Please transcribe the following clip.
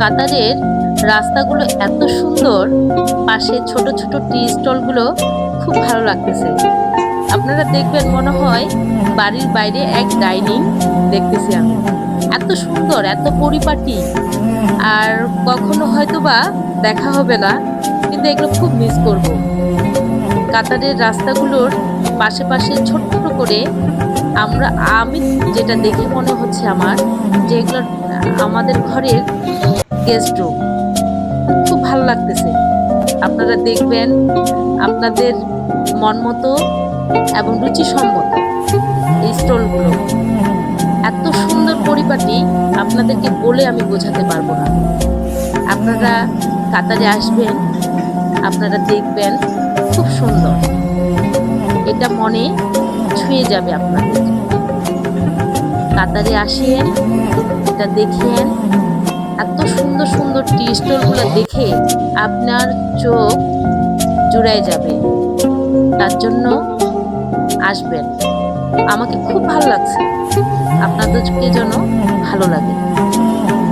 কাতারের রাস্তাগুলো এত সুন্দর, পাশে ছোট ছোট টি স্টলগুলো খুব ভালো লাগতেছে। আপনারা দেখবেন মনে হয় বাড়ির বাইরে এক ডাইনিং দেখতেছি আমি। এত সুন্দর, এত পরিপাটি, আর কখনো হয়তোবা দেখা হবে না, কিন্তু এগুলো খুব মিস করব। কাতারের রাস্তাগুলোর পাশে পাশে ছোট্ট করে আমি যেটা দেখে মনে হচ্ছে আমার, যে এগুলো আমাদের ঘরের গেস্ট রুম। খুব ভালো লাগতেছে। আপনারা দেখবেন আপনাদের মন মতো এবং রুচিসম্মত এই স্টলগুলো এত সুন্দর পরিপাটি, আপনাদেরকে বলে আমি বোঝাতে পারবো না। আপনারা কাতারে আসবেন, আপনারা দেখবেন খুব সুন্দর, এটা মনে ছুঁয়ে যাবে আপনাদের। কাতারে আসেন, এটা দেখেন, এত সুন্দর সুন্দর টি স্টলগুলো দেখে আপনার চোখ জুড়ায় যাবে। তার জন্য আসবেন, আমাকে খুব ভালো লাগছে, আপনাদেরকে যেন ভালো লাগে।